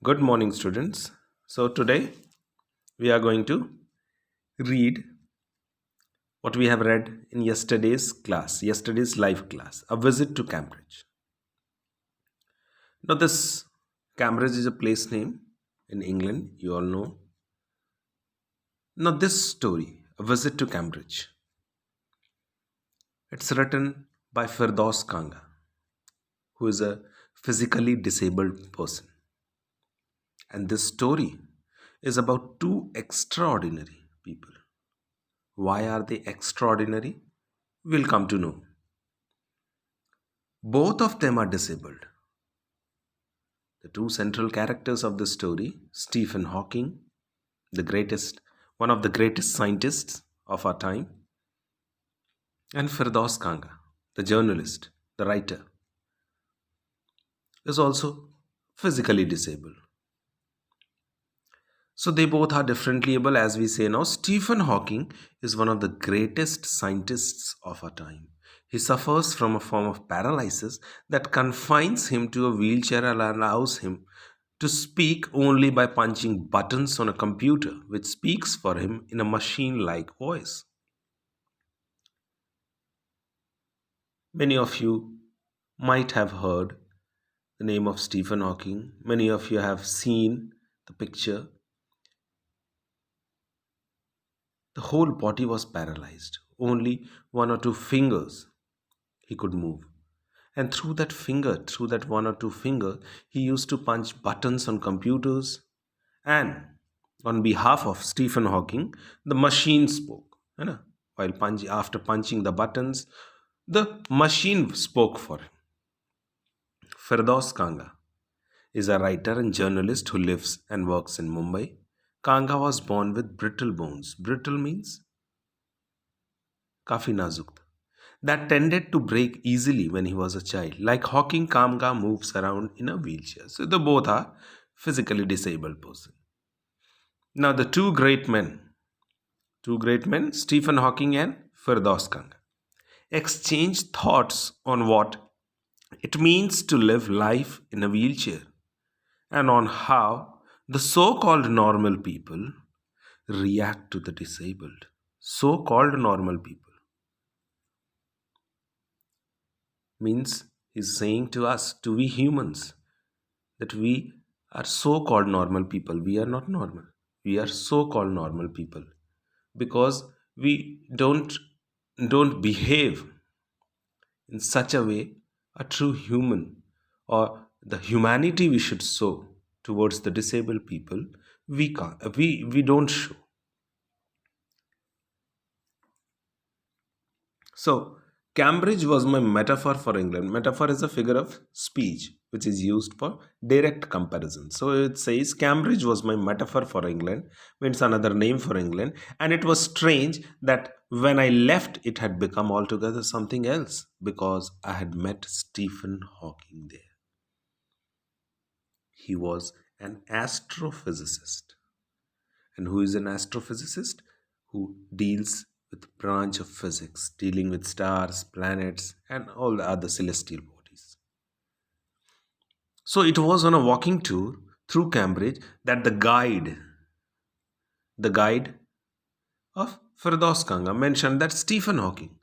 Good morning, students. So, today we are going to read what we have read in yesterday's live class, A Visit to Cambridge. Now, this Cambridge is a place name in England, you all know. Now, this story, A Visit to Cambridge, it's written by Firdaus Kanga, who is a physically disabled person. And this story is about two extraordinary people. Why are they extraordinary? We'll come to know. Both of them are disabled. The two central characters of the story, Stephen Hawking, one of the greatest scientists of our time, and Firdaus Kanga, the journalist, the writer, is also physically disabled. So they both are differently able, as we say now. Stephen Hawking is one of the greatest scientists of our time. He suffers from a form of paralysis that confines him to a wheelchair and allows him to speak only by punching buttons on a computer, which speaks for him in a machine like voice. Many of you might have heard the name of Stephen Hawking. Many of you have seen the picture. The whole body was paralyzed. Only one or two fingers he could move. And through that one or two finger, he used to punch buttons on computers. And on behalf of Stephen Hawking, the machine spoke. है ना? After punching the buttons, the machine spoke for him. Firdaus Kanga is a writer and journalist who lives and works in Mumbai. Kanga was born with brittle bones. Brittle means काफी नाजुक था. That tended to break easily when he was a child. Like Hawking, Kanga moves around in a wheelchair. So they both are physically disabled person. Now the two great men, Stephen Hawking and Firdaus Kanga, exchange thoughts on what it means to live life in a wheelchair and on how the so-called normal people react to the disabled. So-called normal people means he's saying to us, to we humans, that we are so-called normal people. We are not normal. We are so-called normal people because we don't behave in such a way a true human or the humanity we should show towards the disabled people we don't show. So, Cambridge was my metaphor for England. Metaphor is a figure of speech which is used for direct comparison. So, it says Cambridge was my metaphor for England, means another name for England. And it was strange that when I left, it had become altogether something else because I had met Stephen Hawking there. He was an astrophysicist. And who is an astrophysicist? Who deals with branch of physics, dealing with stars, planets, and all the other celestial bodies. So it was on a walking tour through Cambridge that the guide of Firdaus Kanga mentioned that Stephen Hawking,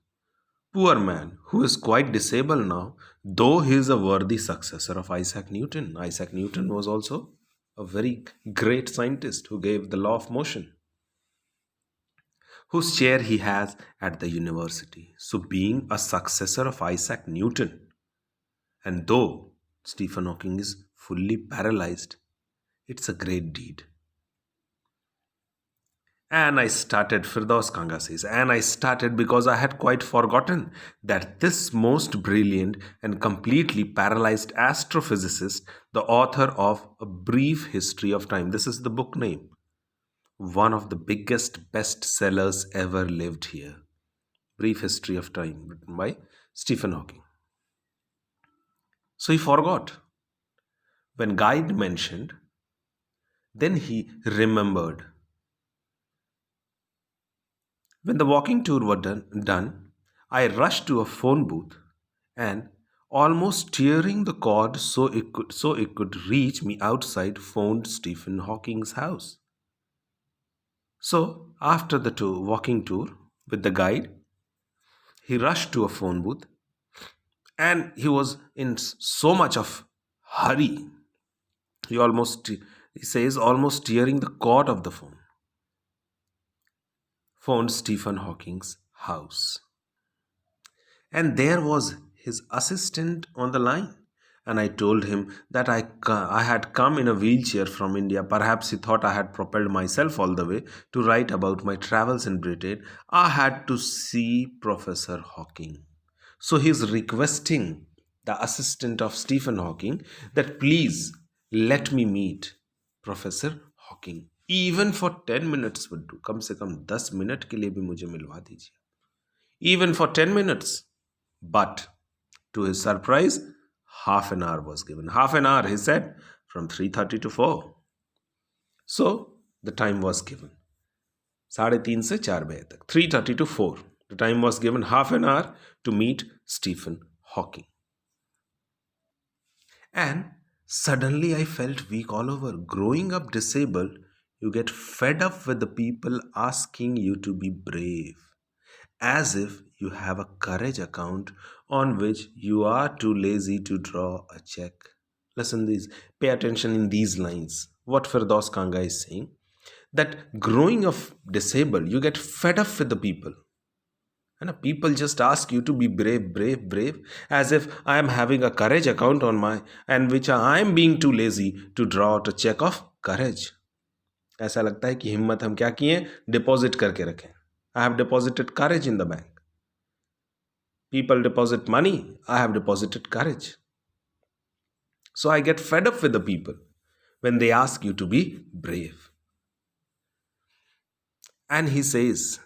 poor man who is quite disabled now, though he is a worthy successor of Isaac Newton. Isaac Newton was also a very great scientist who gave the law of motion, whose chair he has at the university. So, being a successor of Isaac Newton, and though Stephen Hawking is fully paralyzed, it's a great deed. Firdaus Kanga says, and I started because I had quite forgotten that this most brilliant and completely paralyzed astrophysicist, the author of A Brief History of Time, this is the book name, one of the biggest bestsellers ever lived here. Brief History of Time, written by Stephen Hawking. So he forgot. When guide mentioned, then he remembered. When the walking tour was done, I rushed to a phone booth and almost tearing the cord so it could reach me outside phoned Stephen Hawking's house. So after the walking tour with the guide, he rushed to a phone booth and he was in so much of hurry. He says almost tearing the cord of the phone. Phoned Stephen Hawking's house. And there was his assistant on the line. And I told him that I had come in a wheelchair from India. Perhaps he thought I had propelled myself all the way to write about my travels in Britain. I had to see Professor Hawking. So he's requesting the assistant of Stephen Hawking that please let me meet Professor Hawking. Even for 10 minutes would do. कम से कम 10 minute के लिए भी मुझे मिलवा दीजिए. Even for 10 minutes. But to his surprise, half an hour was given. Half an hour, he said, from 3:30 to 4. So the time was given. 3:30 से 4 बजे तक. 3:30 to 4. The time was given, half an hour to meet Stephen Hawking. And suddenly I felt weak all over. Growing up disabled, you get fed up with the people asking you to be brave, as if you have a courage account on which you are too lazy to draw a check. Listen these, pay attention in these lines. What Firdaus Kanga is saying, that growing up disabled, you get fed up with the people. And people just ask you to be brave, brave, brave, as if I am having a courage account on my, and which I am being too lazy to draw out a check of courage. ऐसा लगता है कि हिम्मत हम क्या किए, deposit करके रखें. I have deposited courage in the bank. People deposit money. I have deposited courage. So I get fed up with the people when they ask you to be brave. And he says,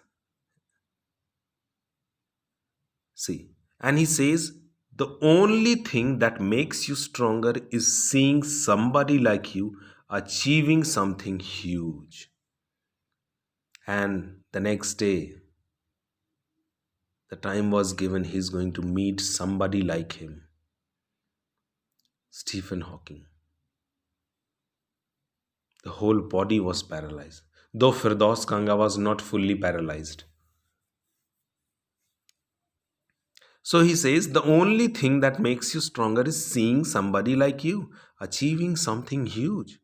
the only thing that makes you stronger is seeing somebody like you achieving something huge. And the next day, the time was given, he's going to meet somebody like him, Stephen Hawking. The whole body was paralyzed, though Firdaus Kanga was not fully paralyzed. So he says, the only thing that makes you stronger is seeing somebody like you achieving something huge.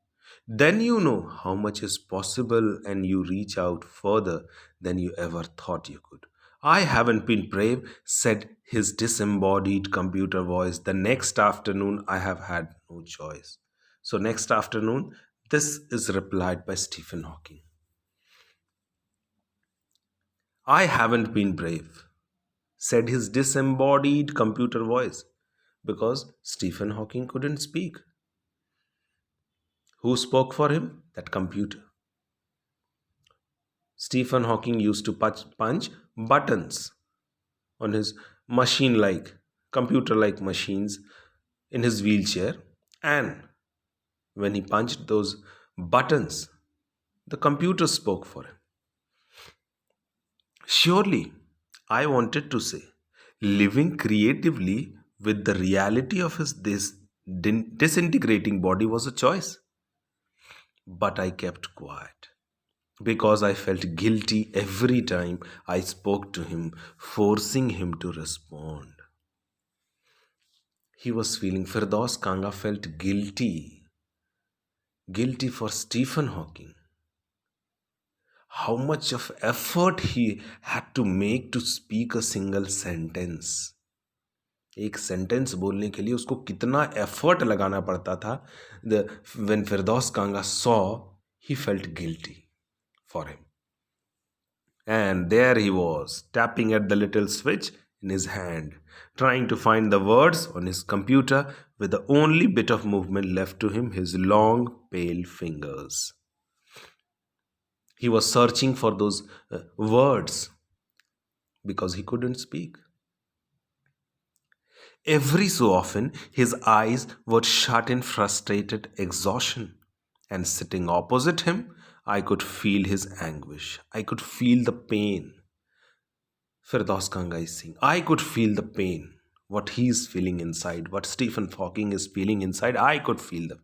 Then you know how much is possible and you reach out further than you ever thought you could. I haven't been brave, said his disembodied computer voice. The next afternoon, I have had no choice. So, next afternoon, this is replied by Stephen Hawking. I haven't been brave, said his disembodied computer voice, because Stephen Hawking couldn't speak. Who spoke for him? That computer. Stephen Hawking used to punch buttons on his machine-like, computer-like machines in his wheelchair, and when he punched those buttons, the computer spoke for him. Surely, I wanted to say, living creatively with the reality of his disintegrating body was a choice. But I kept quiet because I felt guilty every time I spoke to him, forcing him to respond. He was feeling, Firdaus Kanga felt guilty for Stephen Hawking. How much of effort he had to make to speak a single sentence. एक sentence बोलने के लिए उसको कितना effort लगाना पड़ता था. When Firdaus Kanga saw, he felt guilty for him. And there he was, tapping at the little switch in his hand, trying to find the words on his computer with the only bit of movement left to him, his long, pale fingers. He was searching for those words because he couldn't speak. Every so often, his eyes would shut in frustrated exhaustion, and sitting opposite him, I could feel his anguish. I could feel the pain. Firdaus Kanga is saying, I could feel the pain. what he's feeling inside, what Stephen Hawking is feeling inside. I could feel them.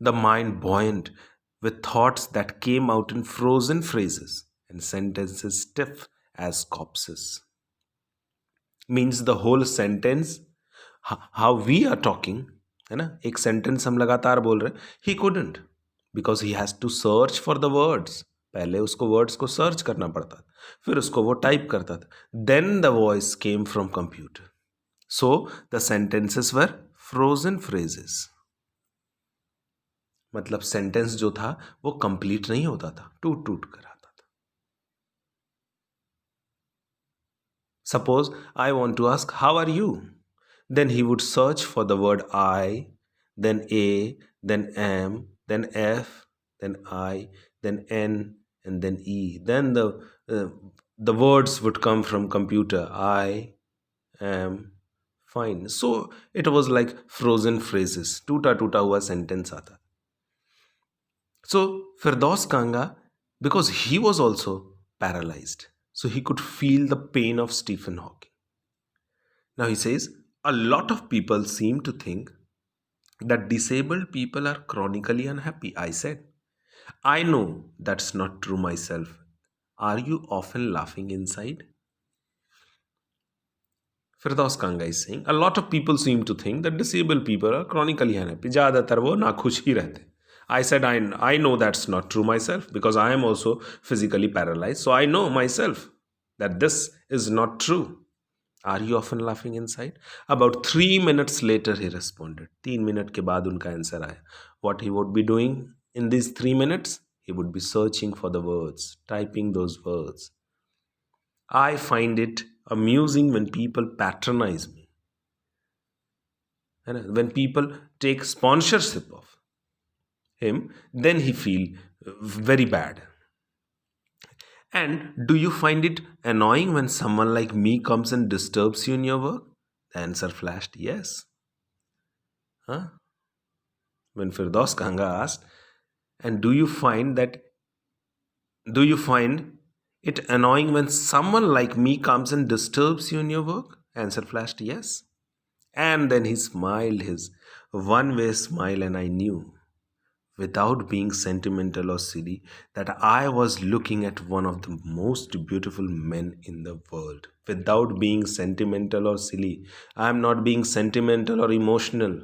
The mind buoyant with thoughts that came out in frozen phrases and sentences stiff as corpses. Means the whole sentence, how we are talking, है ना, एक sentence हम लगातार बोल रहे, he couldn't, because he has to search for the words. पहले उसको words को सर्च करना पड़ता था, फिर उसको वो टाइप करता था. Then the voice came from computer. So the sentences were frozen phrases. मतलब सेंटेंस जो था वो कंप्लीट नहीं होता था, टूट टूट कर आता था. Suppose I want to ask how are you, then he would search for the word I, then A, then M, then F, then I, then N, and then E. Then the words would come from computer. I am fine. So it was like frozen phrases. टूटा टूटा हुआ sentence आता. So Firdaus Kanga, because he was also paralyzed, so he could feel the pain of Stephen Hawking. Now he says, a lot of people seem to think that disabled people are chronically unhappy. I said, I know that's not true myself. Are you often laughing inside? Firdaus Kanga is saying, a lot of people seem to think that disabled people are chronically unhappy. ज़्यादातर वो नाखुश ही रहते. I said, I know that's not true myself, because I am also physically paralyzed. So I know myself that this is not true. Are you often laughing inside? About 3 minutes later, he responded. 3 minutes के बाद उनका answer आया. What he would be doing in these 3 minutes? He would be searching for the words, typing those words. I find it amusing when people patronize me. And when people take sponsorship of him, then he feel very bad. And do you find it annoying when someone like me comes and disturbs you in your work? The answer flashed, yes. Huh? When Firdaus Kanga asked, and do you find it annoying when someone like me comes and disturbs you in your work? Answer flashed, yes. And then he smiled his one-way smile, and I knew, without being sentimental or silly, that I was looking at one of the most beautiful men in the world. Without being sentimental or silly. I am not being sentimental or emotional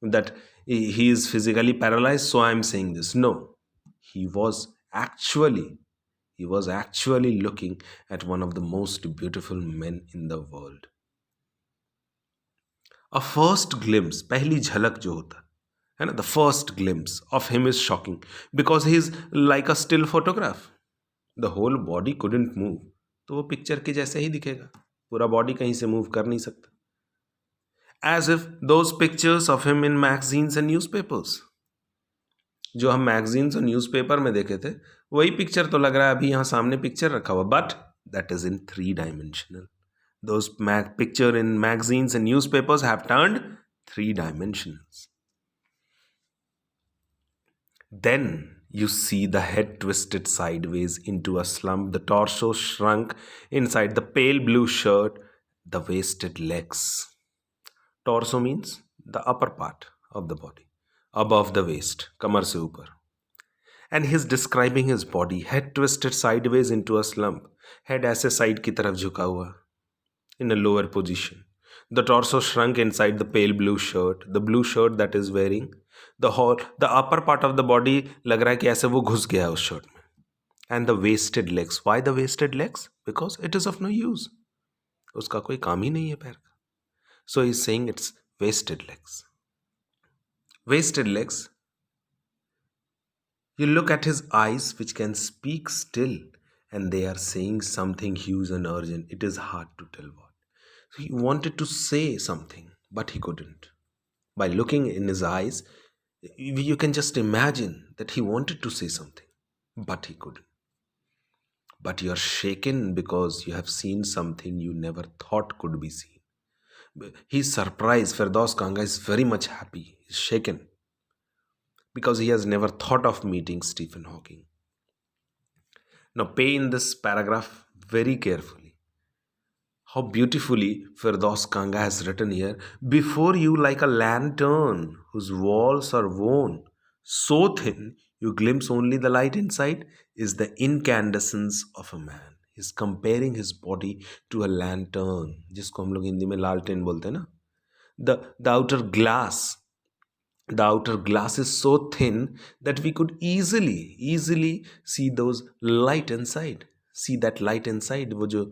that he is physically paralyzed, so I am saying this. No. He was actually looking at one of the most beautiful men in the world. A first glimpse, पहली झलक जो होता है ना, the first glimpse of him is shocking because he is like a still photograph. The whole body couldn't move. तो वो picture के जैसे ही दिखेगा, पूरा बॉडी कहीं से मूव कर नहीं सकता. As if those pictures of him in magazines and newspapers, जो हम मैगजीन्स और न्यूज़पेपर में देखे थे, वही पिक्चर तो लग रहा है अभी यहाँ सामने पिक्चर रखा हुआ, but that is in 3 dimensional. Those picture in magazines and newspapers have turned 3 dimensionals. Then you see the head twisted sideways into a slump, the torso shrunk inside the pale blue shirt, the wasted legs. Torso means the upper part of the body, above the waist, कमर से ऊपर. And he's describing his body, head twisted sideways into a slump, head ऐसे side की तरफ झुका हुआ, in a lower position. The torso shrunk inside the pale blue shirt, the blue shirt that is wearing. The upper part of the body लग रहा है कि ऐसे वो घुस गया उस shirt में. And the wasted legs. Why the wasted legs? Because it is of no use. उसका कोई काम ही नहीं है पैर का. So he's saying it's wasted legs. Wasted legs. You look at his eyes, which can speak still, and they are saying something huge and urgent. It is hard to tell what. So he wanted to say something, but he couldn't. By looking in his eyes, you can just imagine that he wanted to say something, but he couldn't. But you are shaken because you have seen something you never thought could be seen. He's surprised. Firdaus Kanga is very much happy. He's shaken because he has never thought of meeting Stephen Hawking. Now pay in this paragraph very carefully. How beautifully Firdaus Kanga has written here. Before you, like a lantern whose walls are worn so thin you glimpse only the light inside, is the incandescence of a man. He's comparing his body to a lantern, जिसको हम लोग हिंदी में लालटेन बोलते हैं ना. The outer glass, the outer glass is so thin that we could easily see those light inside, see that light inside, वो जो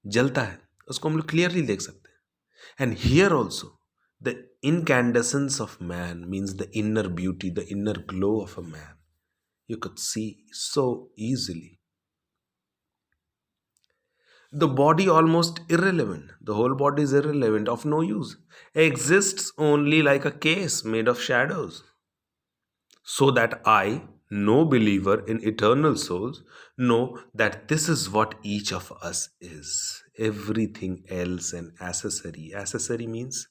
जलता है उसको हम लोग क्लियरली देख सकते हैं. And here also the incandescence of man means the inner beauty, the inner glow of a man, you could see so easily. The body almost irrelevant, the whole body is irrelevant, of no use, exists only like a case made of shadows, so that I, no believer in eternal souls, know that this is what each of us is. Everything else an accessory. Accessory means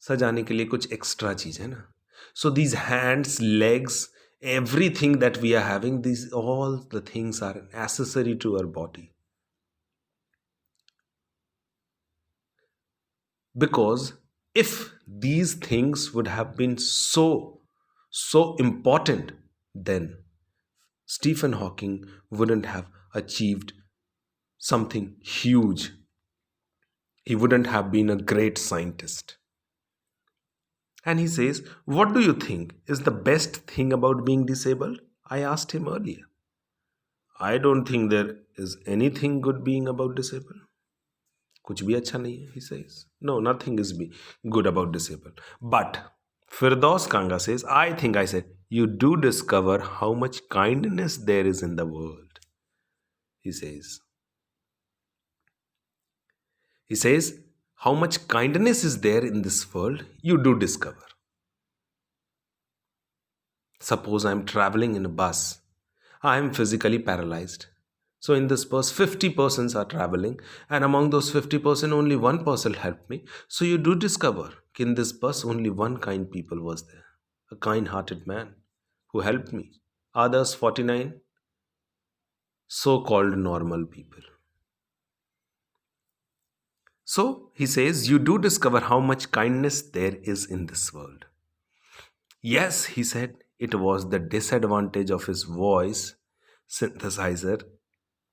सजाने के लिए कुछ extra चीज है ना. So these hands, legs, everything that we are having, these all the things are an accessory to our body. Because if these things would have been so important, then Stephen Hawking wouldn't have achieved something huge. He wouldn't have been a great scientist. And he says, what do you think is the best thing about being disabled? I asked him earlier. I don't think there is anything good being about disabled. कुछ भी अच्छा नहीं है, he says. No, nothing is good about disabled. But Firdaus Kanga says, I think I said, you do discover how much kindness there is in the world. He says, how much kindness is there in this world, you do discover. Suppose I am traveling in a bus. I am physically paralyzed. So in this bus, 50 persons are traveling, and among those 50%, only one person helped me. So you do discover that in this bus, only one kind people was there, a kind-hearted man who helped me. Others, 49, so-called normal people. So he says, you do discover how much kindness there is in this world. Yes, he said, it was the disadvantage of his voice synthesizer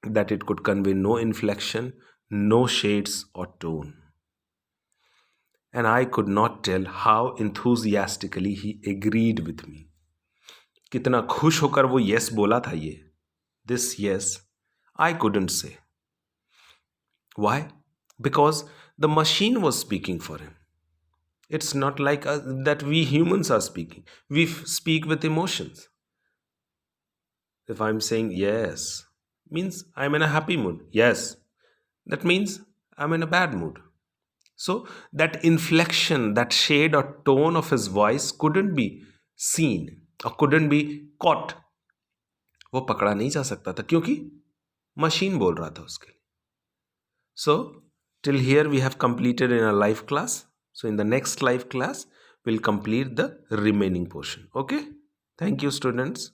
that it could convey no inflection, no shades or tone. And I could not tell how enthusiastically he agreed with me. कितना खुश होकर वो yes बोला था ये. This yes, I couldn't say. Why? Because the machine was speaking for him. It's not like that we humans are speaking. We speak with emotions. If I'm saying yes, means I'm in a happy mood. Yes, that means I'm in a bad mood. So that inflection, that shade or tone of his voice couldn't be seen or couldn't be caught. वो पकड़ा नहीं जा सकता था क्योंकि machine बोल रहा था उसके लिए. So till here we have completed in our live class. So in the next live class, we'll complete the remaining portion. Okay? Thank you, students.